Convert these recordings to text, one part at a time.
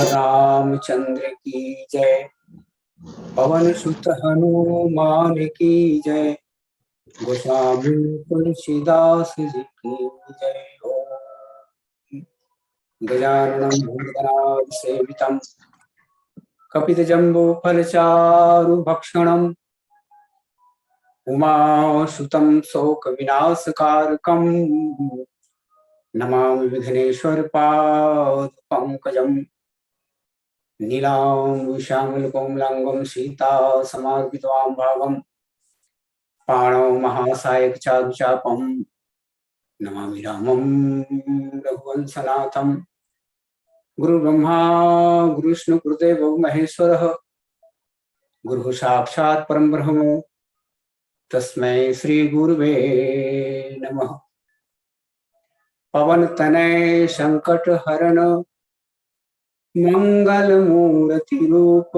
रामचंद्र की जय। पवन सुत हनुमान की जय। गोस्वामी तुलसीदास जी की जय। ओम गजाननं भूतगणाधिसेवितं सेवितं कपितजम्बो फलचारुभक्षणं उमासुतं शोकविनाशकारकं नमामि विघ्नेश्वर पादपङ्कजम्। नीलाम्बुश्यामलकोमलाङ्गं सीता समार्पितवां भागं पाणौ महासायकचारुचापं नमामि रामं रघुवंशनाथं। गुरुब्रह्मा गुरुविष्णु गुरुदेवो महेश्वरः गुरुः साक्षात् परं ब्रह्म तस्मै श्री गुरुवे नमः। पवन तनय संकट हरण मंगल मूर्ति रूप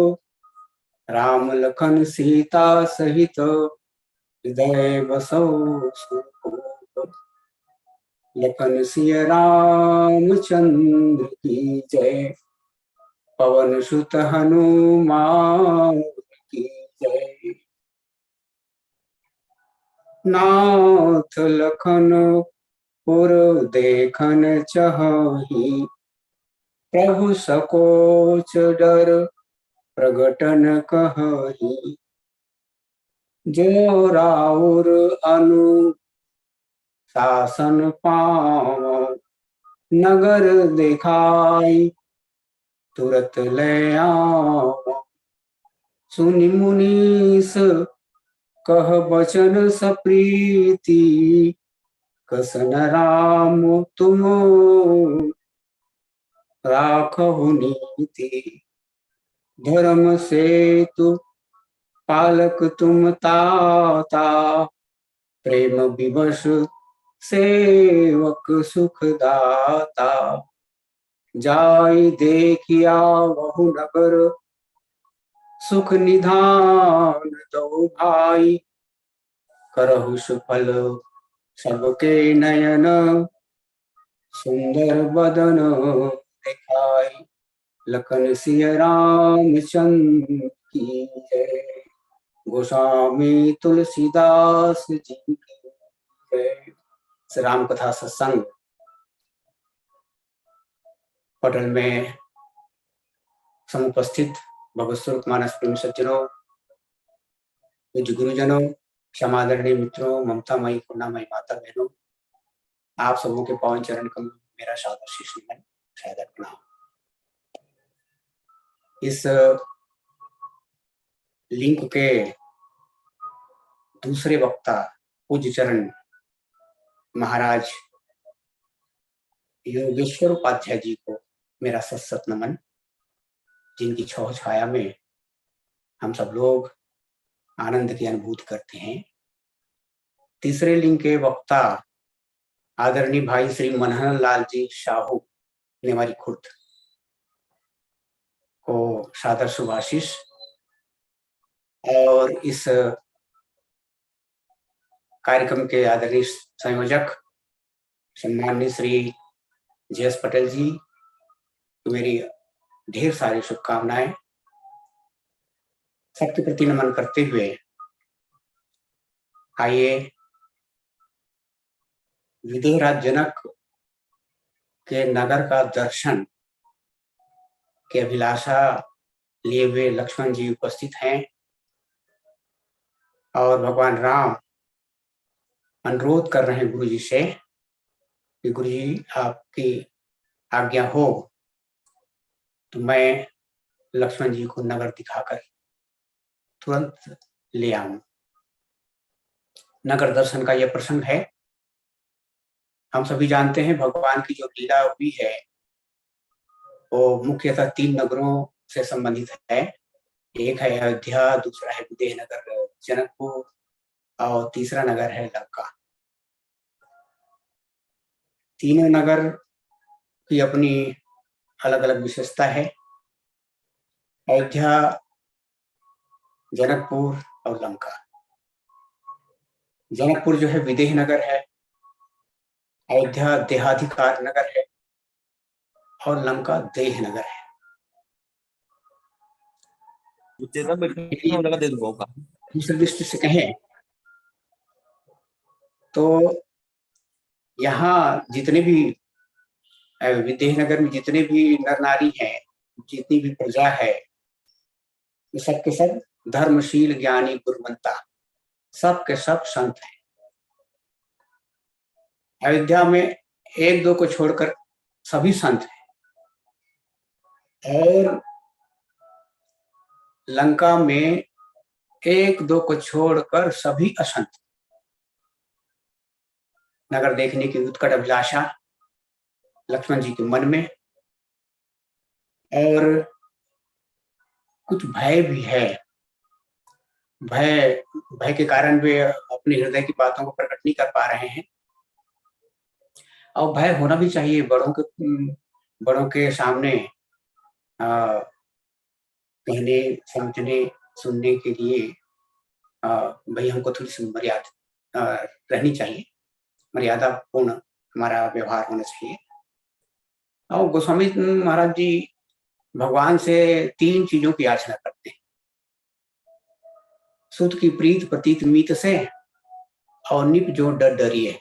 राम लखन सीता सहित हृदय बसौ सुरभूप। लखन सिय रामचंद्र की जय। पवन सुत हनुमान की जय। नाथ लखन पुर देखन चहि प्रभु सकोच डर प्रगट न कहहि। जो राउर अनु शासन पावँ नगर देखाई तुरत ले आवँ। सुनि मुनीस कह बचन सप्रीति कसन राम तुम राखहु नीति। धर्म सेतु पालक तुम ताता प्रेम विवश सेवक सुखदाता। जाय देखिया बहु नगर सुख निधान दो भाई। करहु सुफल सबके नयन सुंदर बदन दिखाई। लखन सिय रामचंद्र की जय। गोस्वामी तुलसीदास जी की जय। राम कथा सत्संग पटल में समुपस्थित भगवत स्वरूप मानस प्रेमी सज्जनों, पूज्य गुरुजनों, क्षमादरणीय मित्रों, ममतामयी करुणामयी माता बहनों, आप सबों के पावन चरण कमल मेरा सादर शीश नमन, सादर प्रणाम। इस लिंक के दूसरे वक्ता पूज्य चरण महाराज योगेश्वर उपाध्याय जी को मेरा सत नमन, जिनकी छाया छाया में हम सब लोग आनंद की अनुभूति करते हैं। तीसरे लिंग के वक्ता आदरणीय भाई श्री मनहर लाल जी साहू नेवारी खुर्द को सादर शुभाशीष। और इस कार्यक्रम के आदरणीय संयोजक सम्माननीय श्री जे.एस. पटेल जी को मेरी ढेर सारी शुभकामनाएं। सबके प्रति नमन करते हुए आइए विदेहराज जनक के नगर का दर्शन की अभिलाषा लिए हुए लक्ष्मण जी उपस्थित हैं और भगवान राम अनुरोध कर रहे हैं गुरु जी से कि गुरु जी आपकी आज्ञा हो तो मैं लक्ष्मण जी को नगर दिखाकर तुरंत ले आऊं। नगर दर्शन का यह प्रसंग है। हम सभी जानते हैं भगवान की जो लीला हुई है वो मुख्यतः 3 नगरों से संबंधित है। एक है अयोध्या, दूसरा है विदेहनगर जनकपुर और तीसरा नगर है लंका। तीनों नगर की अपनी अलग अलग विशेषता है। अयोध्या, जनकपुर और लंका। जनकपुर जो है विदेह नगर है, अयोध्या देहाधिकार नगर है और लंका देह नगर है। दूसरी दृष्टि से कहें तो यहाँ जितने भी विदेहनगर में जितने भी नर नारी हैं, जितनी भी प्रजा है, ये सब के सब धर्मशील ज्ञानी गुरुमंता सब के सब संत हैं। अयोध्या में एक दो को छोड़कर सभी संत हैं और लंका में एक दो को छोड़कर सभी असंत। नगर देखने की उत्कट अभिलाषा लक्ष्मण जी के मन में और कुछ भय भी है। भय के कारण वे अपने हृदय की बातों को प्रकट नहीं कर पा रहे हैं और भय होना भी चाहिए। बड़ों के सामने कहने समझने सुनने के लिए भाई हमको थोड़ी सी मर्यादा रहनी चाहिए, मर्यादा पूर्ण हमारा व्यवहार होना चाहिए। और गोस्वामी महाराज जी भगवान से 3 चीजों की याचना करते हैं। सुत की प्रीत प्रतीत मीत से और निप जो डर डरिए।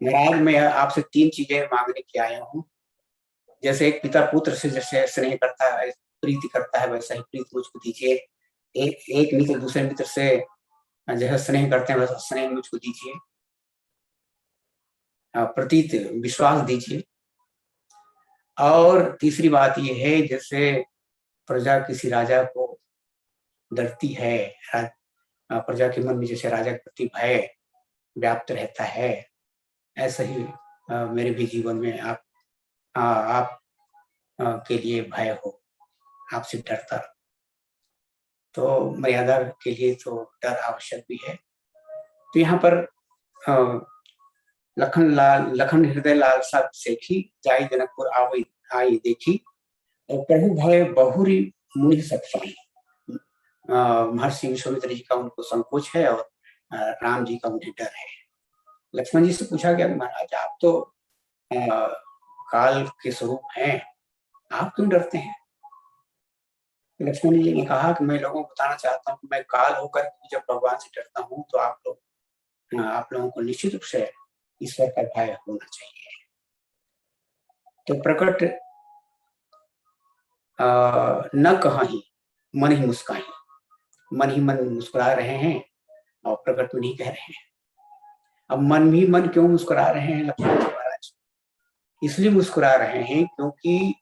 महाराज मैं आपसे 3 चीजें मांगने के आया हूँ। जैसे एक पिता पुत्र से जैसे स्नेह करता है, प्रीति करता है, वैसा ही प्रीति मुझको दीजिए। एक मित्र दूसरे मित्र से जैसे स्नेह करते हैं वैसा स्नेह मुझको दीजिए। प्रतीत विश्वास दीजिए। और तीसरी बात यह है जैसे प्रजा किसी राजा को डरती है, प्रजा के मन में जैसे राजा के प्रति भय व्याप्त रहता है, ऐसा ही मेरे भी जीवन में आप के लिए भय हो, आपसे डरता। तो मर्यादा के लिए तो डर आवश्यक भी है। तो यहाँ पर लखन हृदय लाल साथ सेखी जाई जनकपुर आई देखी और प्रभु भय बहुरी मुनि सत्संग। महर्षि विश्वामित्र जी का उनको संकोच है और राम जी का उन्हें डर है। लक्ष्मण जी से पूछा गया महाराज आप तो काल के स्वरूप हैं, आप क्यों डरते हैं? लक्ष्मण जी ने कहा कि मैं लोगों को बताना चाहता हूँ कि मैं काल होकर जब भगवान से डरता हूँ तो आप लोगों को निश्चित रूप से ईश्वर का भय होना चाहिए। तो प्रकट न कहीं मन ही मुस्काई, मन ही मन मुस्कुरा रहे हैं और प्रकट में नहीं कह रहे हैं। अब मन ही मन क्यों मुस्कुरा रहे हैं लक्ष्मण जी महाराज? इसलिए मुस्कुरा रहे हैं क्योंकि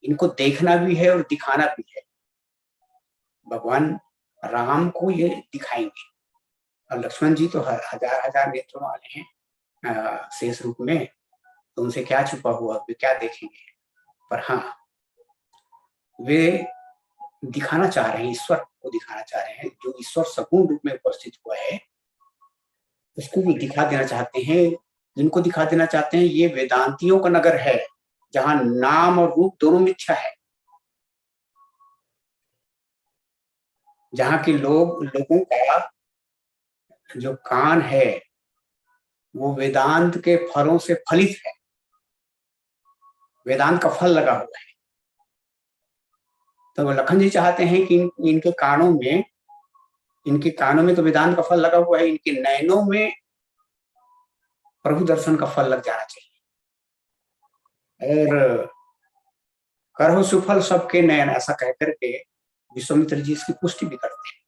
इनको देखना भी है और दिखाना भी है। भगवान राम को ये दिखाएंगे और लक्ष्मण जी तो हजार नेत्रों वाले हैं शेष रूप में, तो उनसे क्या छुपा हुआ, वे क्या देखेंगे? पर हाँ, वे दिखाना चाह रहे हैं, ईश्वर को दिखाना चाह रहे हैं। जो ईश्वर सगुण रूप में उपस्थित हुआ है उसको भी दिखा देना चाहते हैं। जिनको दिखा देना चाहते हैं ये वेदांतियों का नगर है जहां नाम और रूप दोनों मिथ्या है, जहां के लोगों का जो कान है वो वेदांत के फलों से फलित है, वेदांत का फल लगा हुआ है। तो लखन जी चाहते हैं कि इनके कानों में तो वेदांत का फल लगा हुआ है, इनके नयनों में प्रभु दर्शन का फल लग जाना चाहिए। और करहु सुफल सबके नयन, ऐसा कहकर के विश्वामित्र जी इसकी पुष्टि भी करते हैं।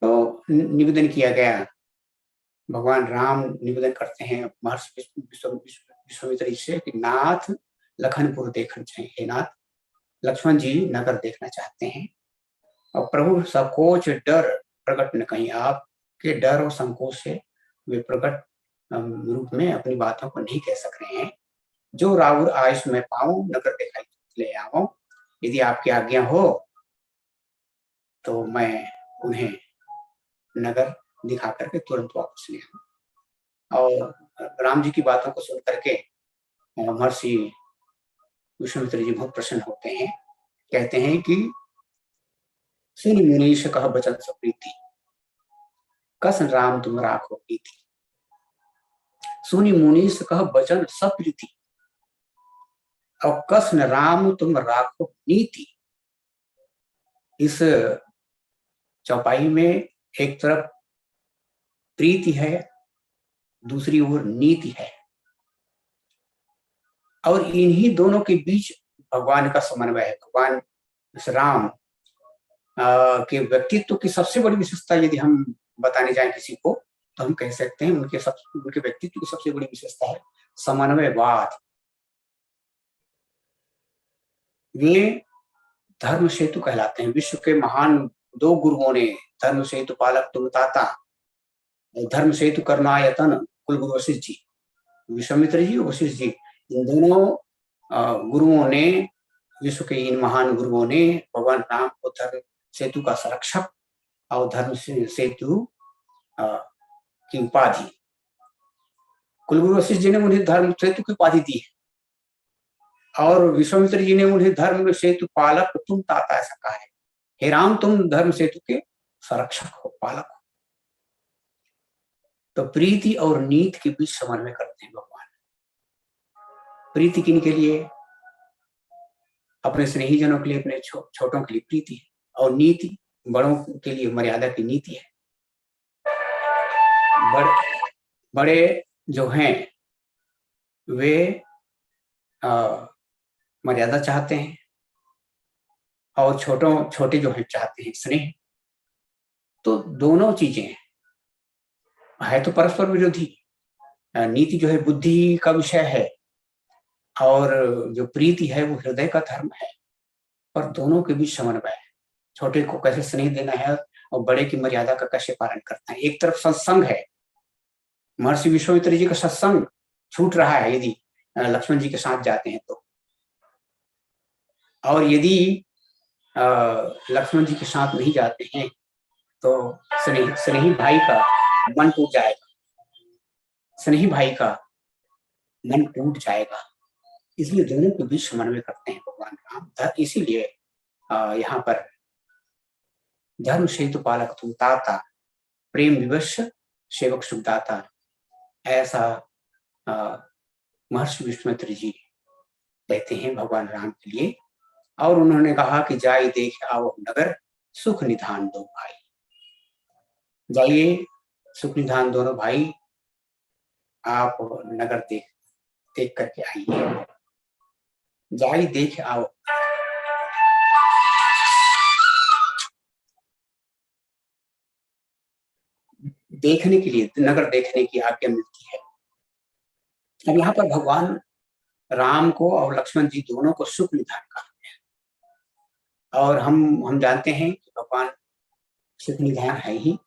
तो निवेदन किया गया, भगवान राम निवेदन करते हैं महर्षि विश्वामित्र जी से कि नाथ लखनपुर देखना चाहिए। हे नाथ, लक्ष्मण जी नगर देखना चाहते हैं। और प्रभु संकोच डर प्रकट न कहीं, आपके डर और संकोच से वे प्रकट रूप में अपनी बातों को नहीं कह सक रहे हैं। जो राहुल आयुष में पाऊं नगर दिखाई ले आऊं, यदि आपकी आज्ञा हो तो मैं उन्हें नगर दिखा करके तुरंत वापस ले आऊं। और राम जी की बातों को सुन करके महर्षि विश्वामित्र जी बहुत प्रसन्न होते हैं। कहते हैं कि सुन मुनीश कह बचन सप्रीति, कस राम तुम राखो प्रीति। सुनि मुनीश कह बचन सप्रीति, और कस न राम तुम राखो नीति। इस चौपाई में एक तरफ प्रीति है, दूसरी ओर नीति है, और इन्हीं दोनों के बीच भगवान का समन्वय है। भगवान राम के व्यक्तित्व की सबसे बड़ी विशेषता यदि हम बताने जाएं किसी को, तो हम कह सकते हैं उनके व्यक्तित्व की सबसे बड़ी विशेषता है समन्वयवाद। वे धर्म सेतु कहलाते हैं। विश्व के महान दो गुरुओं ने, धर्म सेतु पालक तुम ताता, धर्म सेतु कर्मायतन कुल गुरु वशिष्ठ जी, विश्वामित्र जी और वशिष्ठ जी, इन दोनों गुरुओं ने, विश्व के इन महान गुरुओं ने भगवान राम को धर्म सेतु का संरक्षक और धर्म सेतु की उपाधि, कुलगुरु वशिष्ठ जी ने उन्हें धर्म सेतु की उपाधि दी है, और विश्वामित्र जी ने उन्हें धर्म सेतु पालक तुम ताता ऐसा कहा है। हे राम, तुम धर्म सेतु के संरक्षक हो, पालक हो। तो प्रीति और नीति के बीच समन्वय करते हैं भगवान। प्रीति किन के लिए? अपने स्नेही जनों के लिए, अपने छोटों के लिए प्रीति है, और नीति बड़ों के लिए मर्यादा की नीति है। बड़े जो हैं वे मर्यादा चाहते हैं, और छोटे जो हैं चाहते हैं स्नेह। तो दोनों चीजें है तो परस्पर विरोधी। नीति जो है बुद्धि का विषय है, और जो प्रीति है वो हृदय का धर्म है, पर दोनों के बीच समन्वय है। छोटे को कैसे स्नेह देना है और बड़े की मर्यादा का कैसे पालन करना है। एक तरफ सत्संग है, महर्षि विश्वामित्र जी का सत्संग छूट रहा है यदि लक्ष्मण जी के साथ जाते हैं तो, और यदि लक्ष्मण जी के साथ नहीं जाते हैं तो स्नेही भाई का मन टूट जाएगा, स्नेही भाई का मन टूट जाएगा। इसलिए दोनों के बीच समन्वय करते हैं भगवान राम। इसीलिए यहाँ पर धर्म सेतु पालक तुम ताता, प्रेम विवश सेवक सुखदाता, ऐसा महर्षि विश्वामित्र जी कहते हैं भगवान राम के लिए। और उन्होंने कहा कि जाई देख आओ नगर, सुख निधान दो भाई। जाइए सुख निधान दोनों भाई, आप नगर देख करके आइए। जाई देख आओ, देखने के लिए, नगर देखने की आज्ञा मिलती है। अब यहाँ पर भगवान राम को और लक्ष्मण जी दोनों को सुख निधान कहा गया, और हम जानते हैं कि भगवान सुख निधान है ही।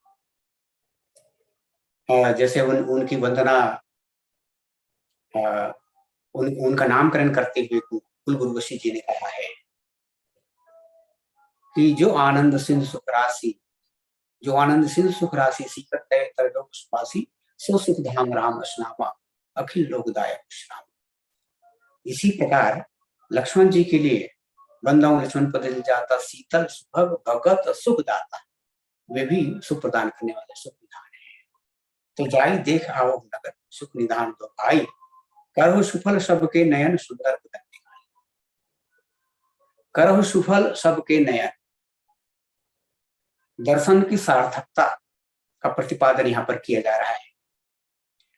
जैसे उनकी वंदना, उनका नामकरण करते हुए कुल गुरु वशिष्ठ जी ने कहा है कि जो आनंद सिंधु सुख राशि, जो आनंद सिंधु सुख राशि सीकर तय तरलोक सुपासी, सो सुख धाम राम रसनामा, अखिल लोकदायक विश्राम। इसी प्रकार लक्ष्मण जी के लिए बंदा लक्ष्मण पद जाता, शीतल सुभग भगत सुख दाता, वे भी सुख प्रदान करने वाले सुख निधान है। तो जाई देख आओ नगर, सुख निधान दो भाई, करहु सुफल सबके नयन सुंदर बदन दिखाई। करहु सुफल सबके नयन, दर्शन की सार्थकता का प्रतिपादन यहाँ पर किया जा रहा है।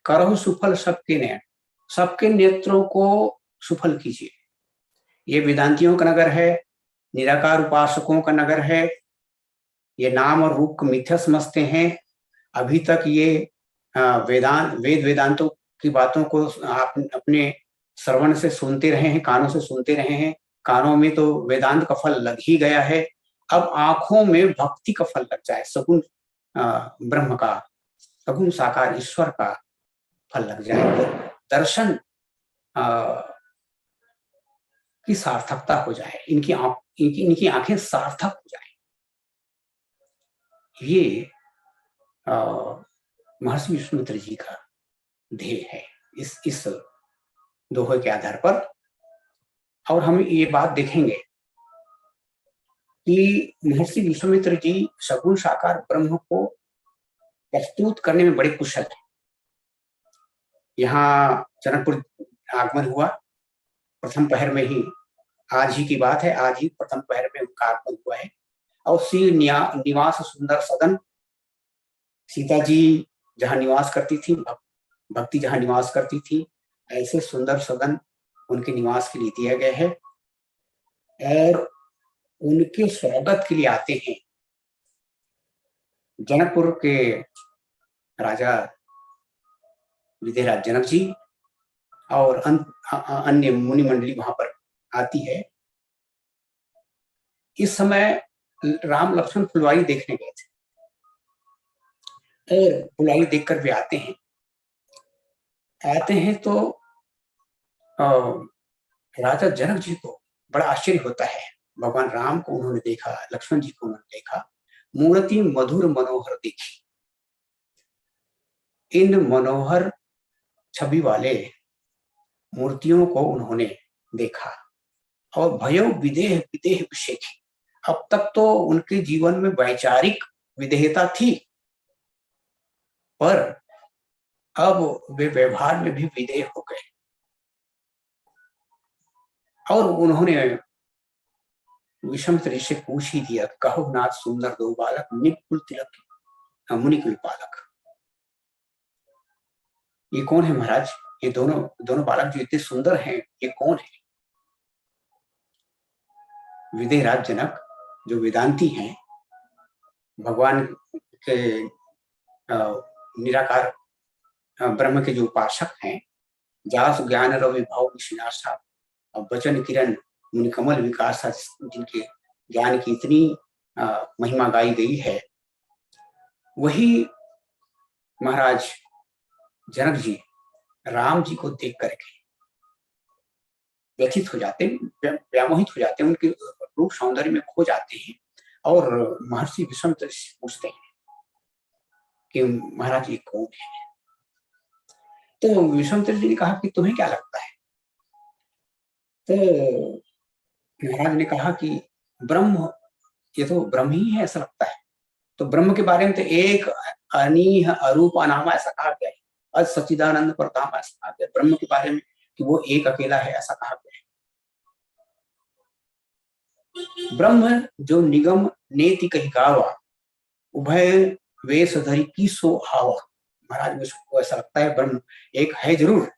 करहु सुफल सबके नयन, सबके नेत्रों को सुफल कीजिए। ये वेदांतियों का नगर है, निराकार उपासकों का नगर है। ये नाम और रूप को मिथ्या समझते हैं। अभी तक ये वेदांतों की बातों को आप अपने श्रवण से सुनते रहे हैं, कानों से सुनते रहे हैं। कानों में तो वेदांत का फल लग ही गया है, अब आंखों में भक्ति का फल लग जाए, सगुण ब्रह्म का, सगुण साकार ईश्वर का फल लग जाए, तो दर्शन की सार्थकता हो जाए, इनकी आंखें सार्थक हो जाए। ये महर्षि विश्वामित्र जी का ध्येय है इस दोहे के आधार पर। और हम ये बात देखेंगे कि महर्षि विश्वामित्र जी सगुण साकार ब्रह्म को प्रस्तुत करने में बड़े कुशल हैं। यहाँ जनकपुर आगमन हुआ प्रथम पहर में ही, आज ही की बात है, आज ही प्रथम पहर में उनका आगमन हुआ है। और श्री निवास सुंदर सदन, सीता जी जहाँ निवास करती थी, भक्ति जहाँ निवास करती थी, ऐसे सुंदर सदन उनके निवास के लिए दिया गया है। और उनके स्वागत के लिए आते हैं जनकपुर के राजा विदेहराज जनक जी और अन्य मुनि मंडली वहां पर आती है। इस समय राम लक्ष्मण फुलवारी देखने गए थे और फुलवारी देखकर वे आते हैं तो राजा जनक जी को बड़ा आश्चर्य होता है। भगवान राम को उन्होंने देखा, लक्ष्मण जी को उन्होंने देखा, मूर्ति मधुर मनोहर देखी। इन मनोहर छवि वाले मूर्तियों को उन्होंने देखा और भयो विदेह विदेह विशेखी। अब तक तो उनके जीवन में वैचारिक विदेहता थी, पर अब वे व्यवहार में भी विदेह हो गए। और उन्होंने विश्वामित्र से पूछ ही दिया, कहो नाथ सुंदर दो बालक, निकुल तिलक मुनिकुल पालक। ये कौन है महाराज? ये दोनों बालक जो इतने सुंदर हैं, ये कौन है? विदेहराज जनक जो वेदांती हैं, भगवान के निराकार ब्रह्म के जो उपासक हैं, जास ज्ञान रवि भाव विनाशा और वचन किरण मुनिकमल विकास, जिनके ज्ञान की इतनी महिमा गाई गई है, वही महाराज जनक जी राम जी को देख करके व्यथित हो जाते, व्यामोहित हो जाते, उनके रूप सौंदर्य में खो जाते हैं और महर्षि विश्वामित्र से पूछते हैं कि महाराज ये कौन है? तो विश्वामित्र जी ने कहा कि तुम्हें क्या लगता है? तो महाराज ने कहा कि ब्रह्म, ये तो ब्रह्म ही है ऐसा लगता है। तो ब्रह्म के बारे में तो एक अनीह अरूप अनामा ऐसा कहा गया है, और सच्चिदानंद परधाम ऐसा कहा गया। ब्रह्म के बारे में कि वो एक अकेला है ऐसा कहा गया है। ब्रह्म जो निगम नेति कही गावा, उभय वेश धरी की सो आवा। महाराज मुझको ऐसा लगता है ब्रह्म एक है जरूर,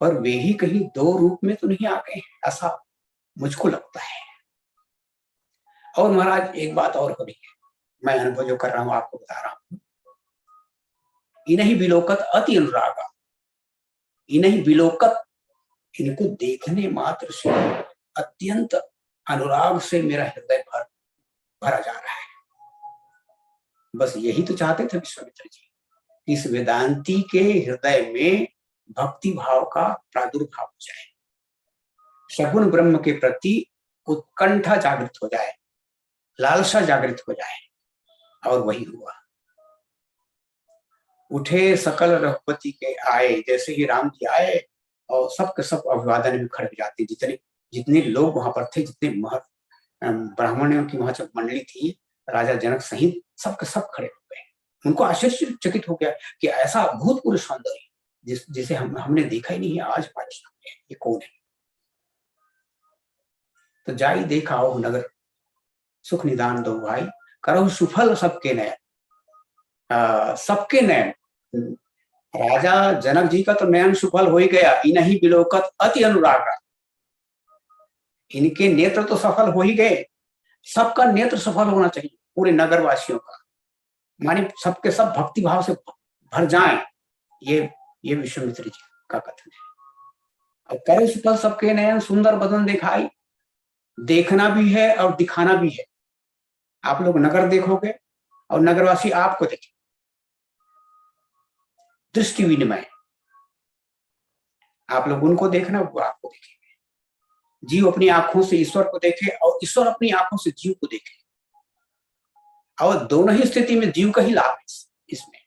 पर वे ही कहीं दो रूप में तो नहीं आ गए, ऐसा मुझको लगता है। और महाराज एक बात और हो रही है, मैं अनुभव जो कर रहा हूं आपको बता रहा हूं। इन्हीं विलोकत अति अनुरागा, इन्हीं विलोकत, इनको देखने मात्र से अत्यंत अनुराग से मेरा हृदय भरा जा रहा है। बस यही तो चाहते थे विश्वामित्र जी, इस वेदांती के हृदय में भक्ति भाव का प्रादुर्भाव हो जाए, सगुण ब्रह्म के प्रति उत्कंठा जागृत हो जाए, लालसा जागृत हो जाए। और वही हुआ। उठे सकल रघुपति के आए, जैसे ही राम जी आए और सबके सब अभिवादन में खड़े हो जाते, जितने लोग वहां पर थे, जितने ब्राह्मणों की वहां मंडली थी, राजा जनक सहित सबके सब खड़े हो गए। उनको आश्चर्यचकित हो गया कि ऐसा अभूतपूर्व सौंदर्य जिसे हमने देखा ही नहीं है आज हमारे सामने, ये कौन है? तो जाई देखा हो नगर सुख निदान दो भाई, करो सुफल सबके नयन। सबके नयन राजा जनक जी का तो नयन सुफल हो ही गया, इन्हीं बिलोकत अति अनुरागा, इनके नेत्र तो सफल हो ही गए, सबका नेत्र सफल होना चाहिए, पूरे नगर वासियों का, माने सबके सब भक्ति भाव से भर जाएं, ये विश्वामित्र जी का कथन है। अब करे सुफल सबके नयन, सुंदर बदन दिखाई, देखना भी है और दिखाना भी है। आप लोग नगर देखोगे और नगरवासी आपको देखें, दृष्टि विनिमय, आप लोग उनको देखना, वो आपको देखेंगे। जीव अपनी आंखों से ईश्वर को देखे और ईश्वर अपनी आंखों से जीव को देखे, और दोनों ही स्थिति में जीव का ही लाभ है इसमें।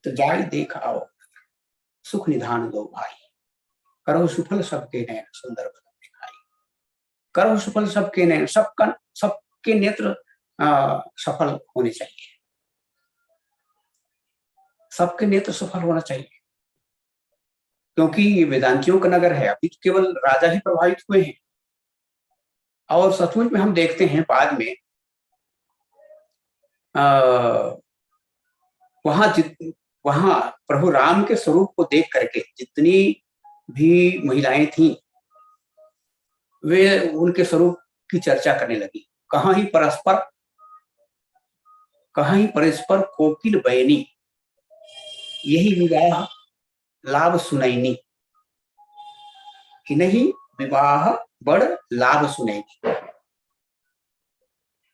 तो जाई देख आओ सुख निधान दो भाई, करो सुफल सबके नयन सुंदर बदन दिखाई, करो सुफल सबके नयन, सबके नेत्र सफल होने चाहिए, सबके नेत्र सफल होना चाहिए, क्योंकि ये वेदांतियों का नगर है। अभी तो केवल राजा ही प्रभावित हुए हैं, और सचमुच में हम देखते हैं बाद में वहां प्रभु राम के स्वरूप को देख करके जितनी भी महिलाएं थीं, वे उनके स्वरूप की चर्चा करने लगी। कहाँ ही परस्पर कोकिल बयनी, यही विवाह लाभ सुनैनी, कि नहीं विवाह बड़ लाभ सुनैनी।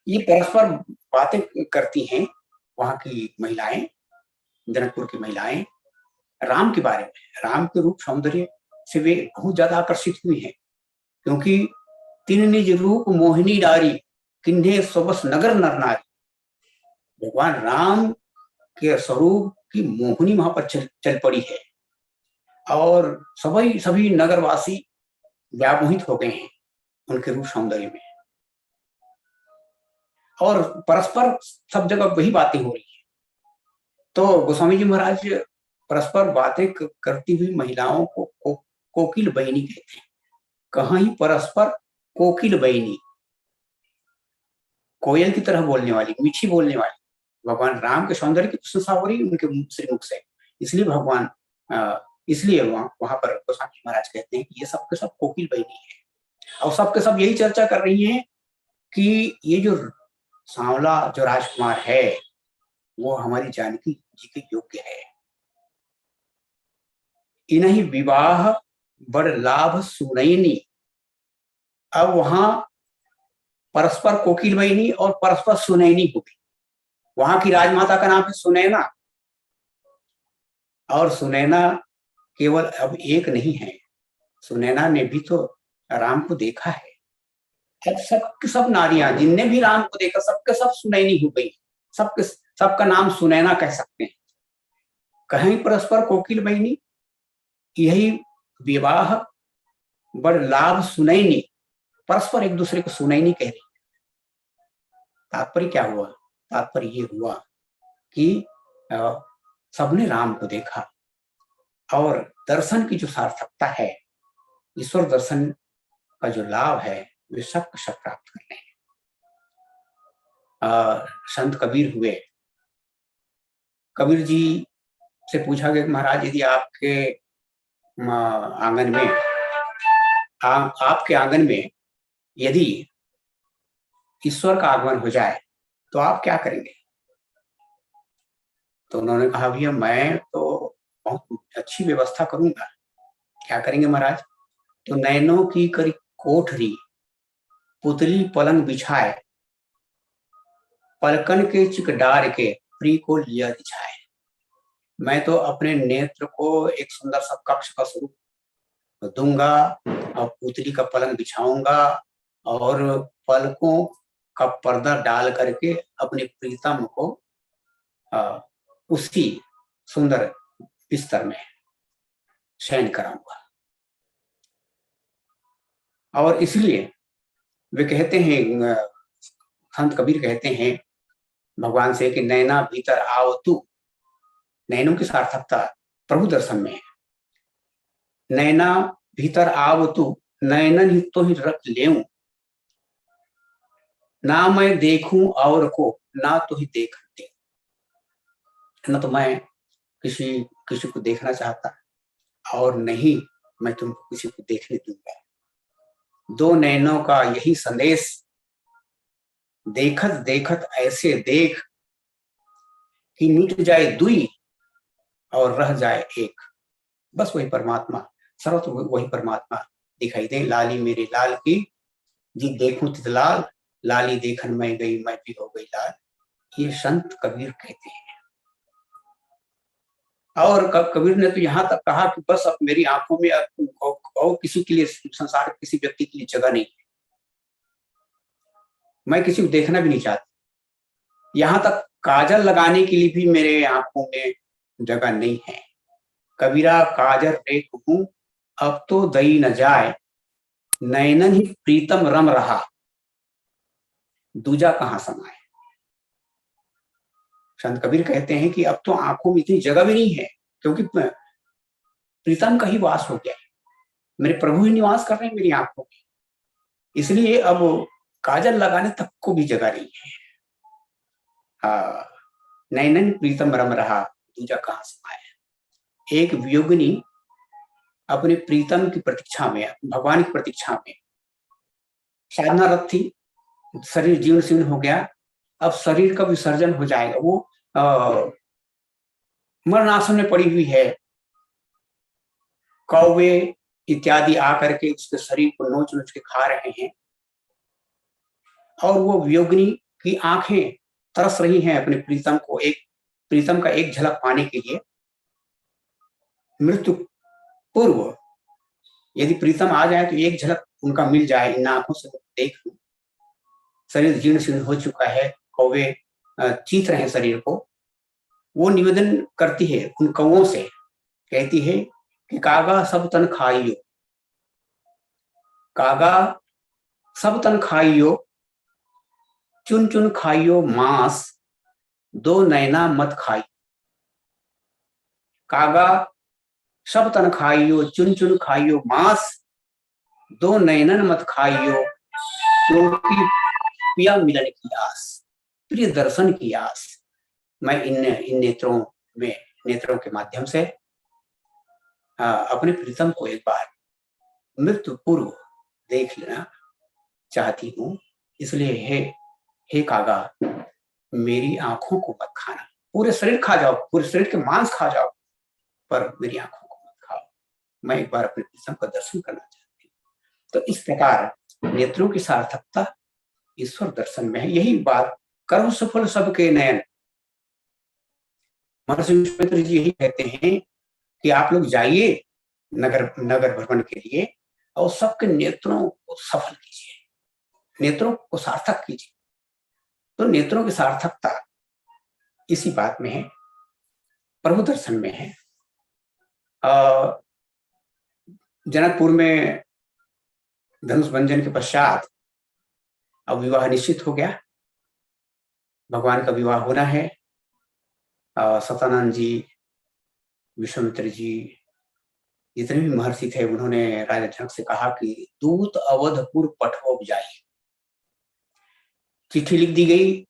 ये परस्पर बातें करती हैं वहां की महिलाएं, जनकपुर की महिलाएं, राम के बारे में, राम के रूप सौंदर्य से वे बहुत ज्यादा आकर्षित हुई हैं, क्योंकि तीन निज रूप मोहिनी डारी, किन्हे सबस नगर नर नारी। भगवान राम के स्वरूप की मोहिनी वहां पर चल पड़ी है, और सभी नगरवासी व्यामोहित हो गए हैं उनके रूप सौंदर्य में, और परस्पर सब जगह वही बातें हो रही है। तो गोस्वामी जी महाराज परस्पर बातें करती हुई महिलाओं को कोकिल बहिनी कहते हैं। कहाँ ही परस्पर कोकिल बहिनी, कोयल की तरह बोलने वाली, मीठी बोलने वाली, भगवान राम के सौंदर्य की प्रशंसा हो रही उनके श्रीमुख से, इसलिए वहां पर गोस्वामी महाराज कहते हैं कि ये सबके सब कोकिल बहिनी है, और सबके सब यही चर्चा कर रही हैं कि ये जो सांवला जो राजकुमार है वो हमारी जानकी जी के योग्य है। इन्हीं विवाह बड़ लाभ सुनैनी, अब वहां परस्पर कोकिल बहिनी और परस्पर सुनैनी होगी। वहां की राजमाता का नाम है सुनैना, और सुनैना केवल अब एक नहीं है, सुनैना ने भी तो राम को देखा है। अब सब नारियां जिनने भी राम को देखा सबके सब सुनैनी हो गई, सबका नाम सुनैना कह सकते हैं। कहीं परस्पर कोकिल बहिनी, यही विवाह बड़ लाभ सुनैनी, परस्पर एक दूसरे को सुनैनी कह रही। तात्पर्य क्या हुआ? तात्पर्य ये हुआ कि सबने राम को देखा, और दर्शन की जो सार्थकता है, ईश्वर दर्शन का जो लाभ है, वे सब प्राप्त कर रहे हैं। संत कबीर हुए, कबीर जी से पूछा गया महाराज यदि आपके आंगन में आपके आंगन में यदि ईश्वर का आगमन हो जाए तो आप क्या करेंगे? तो उन्होंने कहा भैया मैं तो बहुत अच्छी व्यवस्था करूंगा। क्या करेंगे महाराज? तो नैनों की करी कोठरी, पुतली पलंग बिछाए, पलकन के चिक डार के प्री को लिया दिछाए। मैं तो अपने नेत्र को एक सुंदर सा कक्ष का स्वरूप दूंगा, और पुतली का पलंग बिछाऊंगा, और पलकों का पर्दा डाल करके अपने प्रीतम को उसकी सुंदर बिस्तर में शयन कराऊंगा। और इसलिए वे कहते हैं, संत कबीर कहते हैं भगवान से कि नैना भीतर आओ तू, नैनों की सार्थकता प्रभु दर्शन में है। नैना भीतर आओ तू, नैनन ही तो ही रख लेऊं, ना मैं देखूं और को, ना तो ही देख दे। न तो मैं किसी किसी को देखना चाहता, और नहीं मैं तुमको किसी को देखने दूंगा। दो नैनों का यही संदेश, देखत देखत ऐसे देख कि मिट जाए दुई और रह जाए एक। बस वही परमात्मा, सर्वत्र वही परमात्मा दिखाई दे। लाली मेरे लाल की जी देखूं तित लाल, लाली देखन मैं गई मैं भी हो गई लाल, ये संत कबीर कहते हैं। और कबीर ने तो यहाँ तक कहा कि बस अब मेरी आंखों में और किसी के लिए, संसार के किसी व्यक्ति के लिए जगह नहीं है, मैं किसी को देखना भी नहीं चाहता। यहाँ तक काजल लगाने के लिए भी मेरे आंखों में जगह नहीं है। कबीरा काजल रेख हूं अब तो दई न जाए, नैनन ही प्रीतम रम रहा, दूजा कहां समाए। संत कबीर कहते हैं कि अब तो आंखों में इतनी जगह भी नहीं है, क्योंकि प्रीतम का ही वास हो गया है, मेरे प्रभु ही निवास कर रहे हैं मेरी आंखों में, इसलिए अब काजल लगाने तक को भी जगह नहीं है। नैनन प्रीतम रम रहा, दूजा कहां समाया। एक वियोगिनी अपने प्रीतम की प्रतीक्षा में, भगवान की प्रतीक्षा में साधनारत थी। शरीर जीर्ण शीर्ण हो गया, अब शरीर का विसर्जन हो जाएगा, वो मरणासन में पड़ी हुई है। कौवे इत्यादि आकर के उसके शरीर को नोच नोच के खा रहे हैं, और वो वियोगिनी की आंखें तरस रही हैं अपने प्रीतम को, एक प्रीतम का एक झलक पाने के लिए। मृत्यु पूर्व यदि प्रीतम आ जाए तो एक झलक उनका मिल जाए, इन आंखों से देख लूं। शरीर जीर्ण शीर्ण हो चुका है, कौवे चीत रहे हैं शरीर को। वो निवेदन करती है उन कौवों से, कहती है कि कागा सब तन खाइयो, कागा सब तन खाइयो, चुन चुन खाइयो मांस, दो नैना मत खाई। कागा सब तन खाइयो, चुन चुन खाइयो मांस, दो नैनन मत खाइयो, क्योंकि पिया मिलन की आस, प्रिय दर्शन की आस। मैं इन नेत्रों में, नेत्रों के माध्यम से अपने प्रीतम को एक बार मृत्यु पूर्व देख लेना चाहती हूँ, इसलिए हे कागा मेरी आंखों को मत खाना, पूरे शरीर खा जाओ, पूरे शरीर के मांस खा जाओ, पर मेरी आंखों को मत खाओ, मैं एक बार अपने प्रीतम का दर्शन करना चाहती हूँ। तो इस प्रकार नेत्रों की सार्थकता ईश्वर दर्शन में है। यही बात कर्म सफल सबके नयन, महर्षि विश्वामित्र जी यही कहते हैं कि आप लोग जाइए नगर नगर भ्रमण के लिए और सबके नेत्रों को सफल कीजिए, नेत्रों को सार्थक कीजिए। तो नेत्रों की सार्थकता इसी बात में है, प्रभु दर्शन में है। जनकपुर में धनुष भंजन के पश्चात अब विवाह निश्चित हो गया, भगवान का विवाह होना है। सतानंद जी, विश्वामित्र जी, जितने भी महर्षि थे, उन्होंने राजा जनक से कहा कि दूत अवधपुर पठो जाइए। चिट्ठी लिख दी गई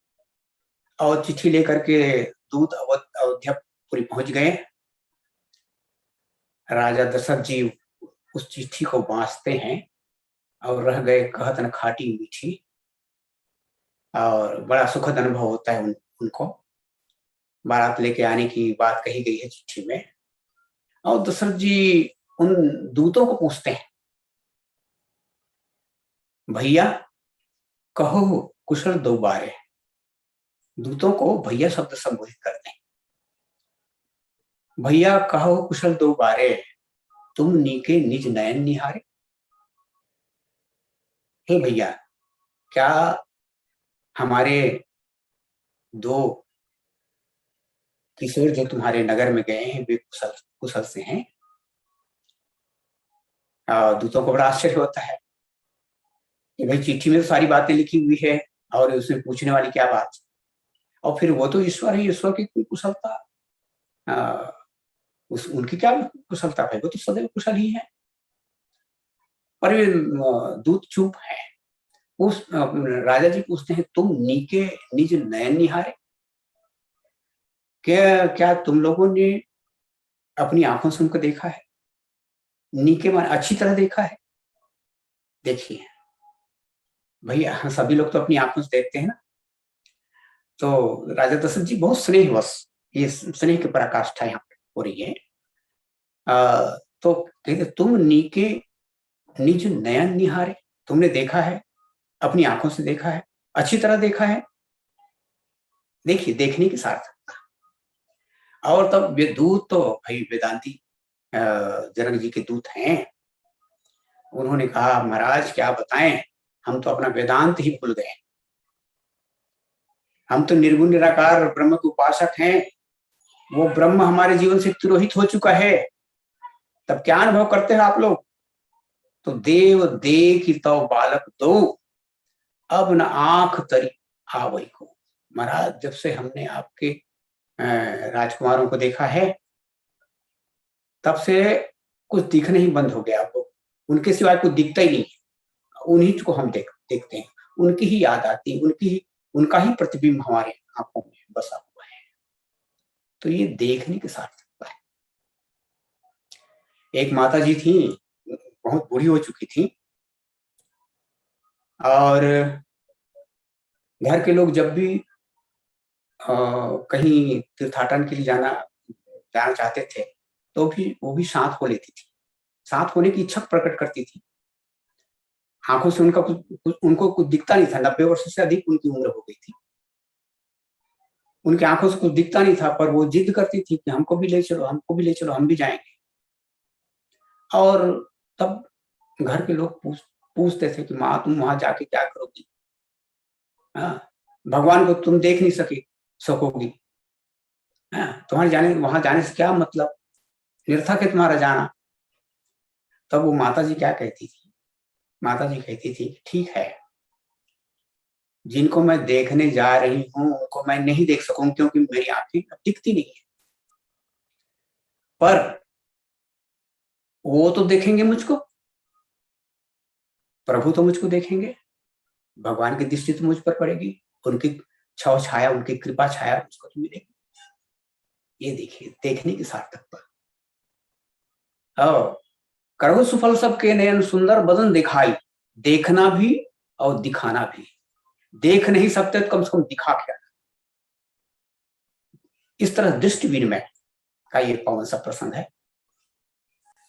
और चिट्ठी लेकर के दूत अयोध्यापुरी पहुंच गए। राजा दशरथ जी उस चिट्ठी को बांचते हैं और रह गए कहत न खाटी मीठी, और बड़ा सुखद अनुभव होता है उनको। बारात लेके आने की बात कही गई है चिट्ठी में, और दशरथ जी उन दूतों को पूछते हैं, भैया कहो कुशल दो बारे। दूतों को भैया शब्द संबोधित करते हैं। भैया कहो कुशल दो बारे, तुम नीके निज नयन निहारे। हे भैया, क्या हमारे दो किशोर जो तुम्हारे नगर में गए हैं वे कुशल कुशल से हैं? दूतों को बड़ा आश्चर्य होता है कि भाई चिट्ठी में तो सारी बातें लिखी हुई है और उसमें पूछने वाली क्या बात। और फिर वो तो ईश्वर है, ईश्वर की कोई कुशलता, उनकी क्या कुशलता है, वो तो सदैव कुशल ही है। पर वे दूत चुप है। उस राजा जी पूछते हैं, तुम नीके निज नयन निहारे, क्या क्या तुम लोगों ने अपनी आंखों से उनको देखा है? नीके माने अच्छी तरह देखा है? देखिए भैया, सभी लोग तो अपनी आंखों से देखते हैं ना। तो राजा दशरथ जी बहुत स्नेहवश, ये स्नेह की पराकाष्ठा यहाँ पे हो रही है। तो कहते तुम नीके निज नयन निहारे, तुमने देखा है, अपनी आंखों से देखा है, अच्छी तरह देखा है। देखिए देखने की सार्थकता। और तब वे दूत तो भाई वेदांती जनक जी के दूत हैं। उन्होंने कहा महाराज क्या बताएं, हम तो अपना वेदांत ही भूल गए, हम तो निर्गुण निराकार ब्रह्म के उपासक हैं, वो ब्रह्म हमारे जीवन से तिरोहित हो चुका है। तब क्या अनुभव करते हैं आप लोग? तो देव देख तो बालक दो, अब न आंख तरी आवई को। महाराज जब से हमने आपके राजकुमारों को देखा है, तब से कुछ दिखना ही बंद हो गया आपको, उनके सिवाय कुछ दिखता ही नहीं है। उन्हीं को हम देखते हैं, उनकी ही याद आती है, उनका ही प्रतिबिंब हमारे आंखों में बसा हुआ है। तो ये देखने के सार्थकता है। एक माता जी थी, बहुत बूढ़ी हो चुकी थी, और घर के लोग जब भी कहीं तीर्थाटन के लिए जाना चाहते थे, तो भी वो भी साथ हो लेती थी, साथ होने की इच्छा प्रकट करती थी। आंखों से उनको कुछ दिखता नहीं था, 90 वर्ष से अधिक उनकी उम्र हो गई थी, उनकी आंखों से कुछ दिखता नहीं था, पर वो जिद करती थी कि हमको भी ले चलो, हमको भी ले चलो, हम भी जाएंगे। और तब घर के लोग पूछते थे कि माँ तुम वहां जाके क्या करोगी? हाँ, भगवान को तुम देख नहीं सकोगी, तुम्हारे वहां जाने से क्या मतलब, निरर्थक है तुम्हारा जाना। तब वो माता जी क्या कहती थी? माता जी कहती थी ठीक है, जिनको मैं देखने जा रही हूं उनको मैं नहीं देख सकूंगी, क्योंकि मेरी आंखें दिखती नहीं है, पर वो तो देखेंगे मुझको, प्रभु तो मुझको देखेंगे, भगवान की दृष्टि तो मुझ पर पड़ेगी, उनकी छाव छाया, उनकी कृपा छाया मुझको तो मिलेगी। ये देखिए देखने की सार्थकता। करो सुफल सबके नयन सुंदर बदन दिखाई, देखना भी और दिखाना भी। देख नहीं सकते तो कम से कम दिखा क्या। इस तरह दृष्टि विनिमय का ये पावन सा प्रसंग है।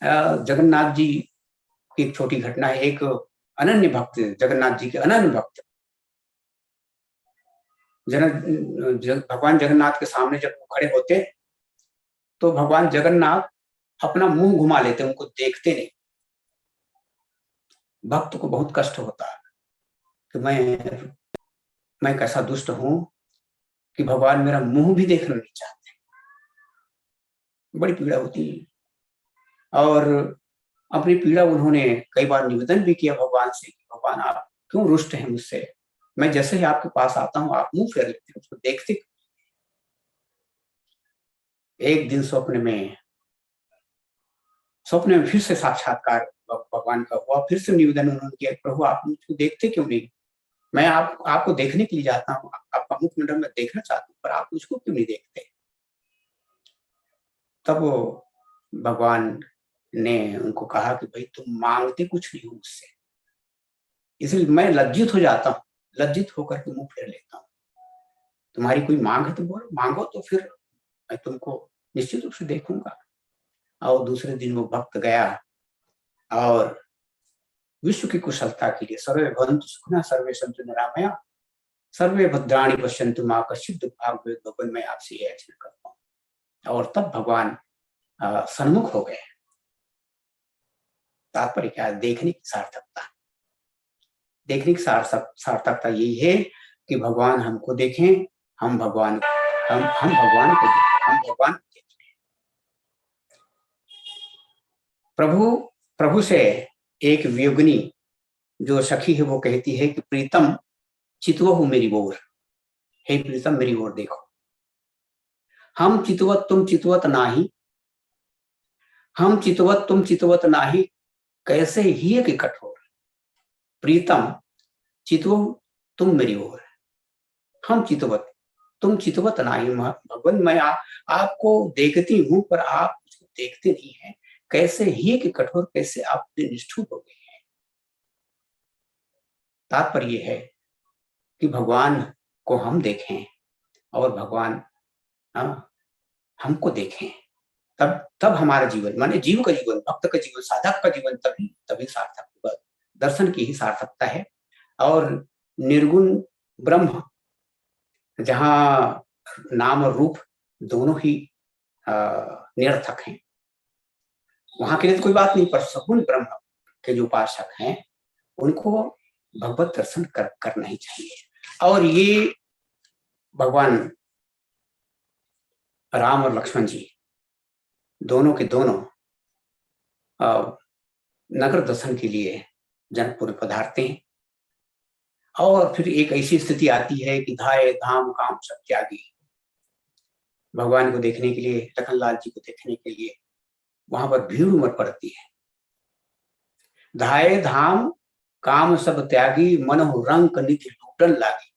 जगन्नाथ जी की एक छोटी घटना है। एक अनन्य भक्त, जगन्नाथ जी के अनन्य भक्त भगवान जगन्नाथ के सामने जब खड़े होते, तो भगवान जगन्नाथ अपना मुंह घुमा लेते, उनको देखते नहीं। भक्त को बहुत कष्ट होता है कि मैं कैसा दुष्ट हूं कि भगवान मेरा मुंह भी देखना नहीं चाहते। बड़ी पीड़ा होती है। और अपनी पीड़ा उन्होंने कई बार निवेदन भी किया भगवान से कि भगवान आप क्यों रुष्ट हैं मुझसे, मैं जैसे ही आपके पास आता हूँ आप मुंह फेर लेते हैं, उसको देखते। एक दिन स्वप्न में फिर से साक्षात्कार भगवान का हुआ, फिर से निवेदन उन्होंने किया, प्रभु आप मुझको देखते क्यों नहीं? मैं आपको देखने के लिए जाता हूँ, आपका मुखमंडल में देखना चाहता हूँ, पर आप मुझको क्यों नहीं देखते? तब वो भगवान ने उनको कहा कि भाई तुम मांगते कुछ नहीं हो मुझसे, इसलिए मैं लज्जित हो जाता हूँ, लज्जित होकर के मुंह फेर लेता हूँ। तुम्हारी कोई मांग है तो बोलो, मांगो तो फिर मैं तुमको निश्चित रूप से देखूंगा। और दूसरे दिन वो भक्त गया और विश्व की कुशलता के लिए सर्वे भवन्तु सुखिनः सर्वे सन्तु निरामया सर्वे भद्राणि पश्यन्तु मा कश्चित् दुर्भाग् भवेत्, भगवान मैं आपसे ये याचना करता हूँ। और तब भगवान सन्मुख हो गए। तात्पर्य क्या है? देखने की सार्थकता। देखने की सार्थकता यही है कि भगवान हमको देखें, हम भगवान को देखें, हम भगवान को देखें। प्रभु से एक वियोगिनी जो सखी है वो कहती है कि प्रीतम चितवहु मेरी ओर, हे प्रीतम मेरी ओर देखो, हम चितवत तुम चितवत नाही, हम चितवत तुम चितवत नाही, कैसे ही के कठोर, प्रीतम चितवहु तुम मेरी ओर, हम चितवत तुम चितवत नाही। भगवान मैं आपको देखती हूं, पर आप देखते नहीं हैं, कैसे ही कि कठोर, कैसे आप निष्ठुर हो गए हैं। तात्पर्य ये है कि भगवान को हम देखें और भगवान हमको देखें, तब हमारा जीवन, माने जीव का जीवन, भक्त का जीवन, साधक का जीवन तभी सार्थक होगा। दर्शन की ही सार्थकता है। और निर्गुण ब्रह्म, जहाँ नाम और रूप दोनों ही निरर्थक हैं, वहां के लिए तो कोई बात नहीं, पर सगुण ब्रह्म के जो उपासक हैं उनको भगवत दर्शन करना ही चाहिए। और ये भगवान राम और लक्ष्मण जी दोनों के दोनों नगर दर्शन के लिए जनकपुर पधारते हैं। और फिर एक ऐसी स्थिति आती है कि धाये धाम काम सब त्यागी, भगवान को देखने के लिए, लखनलाल जी को देखने के लिए वहां पर भीड़ उमड़ पड़ती है। धाये धाम काम सब त्यागी, मनोह रंक निधि लूटन लागी।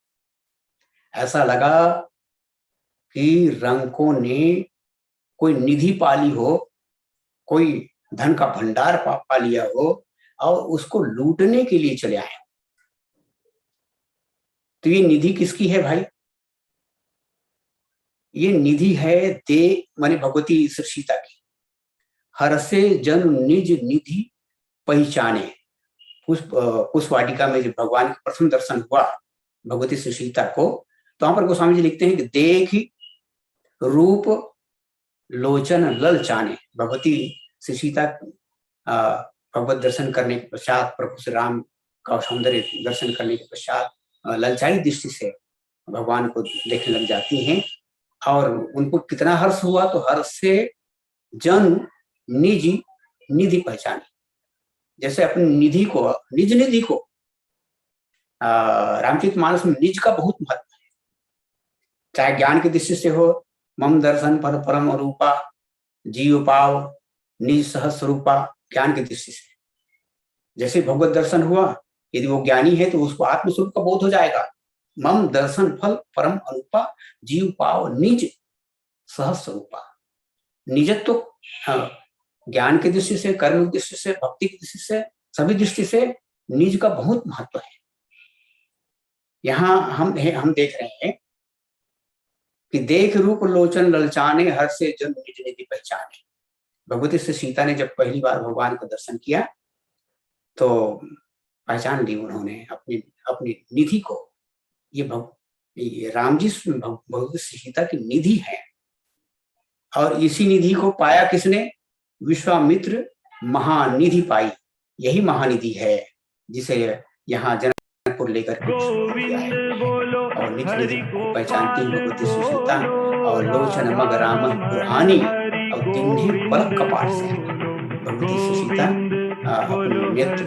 ऐसा लगा कि रंकों ने कोई निधि पाली हो, कोई धन का भंडार पा लिया हो और उसको लूटने के लिए चले आए। तो ये निधि किसकी है भाई? ये निधि है दे माने भगवती श्री सीता की। हर से जन निज निधि पहचाने। पुष्प वाटिका में जब भगवान का प्रथम दर्शन हुआ भगवती श्री सीता को, तो वहां पर गोस्वामी जी लिखते हैं कि देख रूप लोचन ललचाने। भगवती श्री सीता भगवत दर्शन करने के पश्चात, प्रभु श्री राम का सौंदर्य दर्शन करने के पश्चात ललचाई दृष्टि से भगवान को देखने लग जाती हैं। और उनको कितना हर्ष हुआ, तो हर्ष से जन निज निधि पहचाने। जैसे अपनी निधि को, निज निधि को, रामचरितमानस में निज का बहुत महत्व है। चाहे ज्ञान की दृष्टि से हो, मम दर्शन पर परम रूपा जीव पाव निज सहस्र रूपा, ज्ञान की दृष्टि से जैसे भगवत दर्शन हुआ, यदि वो ज्ञानी है तो उसको आत्मस्वरूप का बोध हो जाएगा। मम दर्शन फल परम अनुपा जीव पाव निज सहस्र रूपा। निजत्व तो ज्ञान की दृष्टि से, कर्म की दृष्टि से, भक्ति की दृष्टि से, सभी दृष्टि से निज का बहुत महत्व है। यहाँ हम देख रहे हैं कि देख रूप लोचन ललचाने, हर से जन निज निधि पहचाने। भगवती श्री सीता ने जब पहली बार भगवान का दर्शन किया तो पहचान ली उन्होंने अपनी निधि को। ये राम जी भगवती श्री सीता की निधि है। और इसी निधि को पाया किसने? विश्वामित्र महानिधि पाई। यही महानिधि है जिसे यहाँ जनकपुर लेकर के आए और निज निधि को पहचानती है भगवती श्री सीता। और लोचन मग राम बुरहानी, और तिन्हीं पलक कपाट से भगवती श्री सीता अपने नेत्र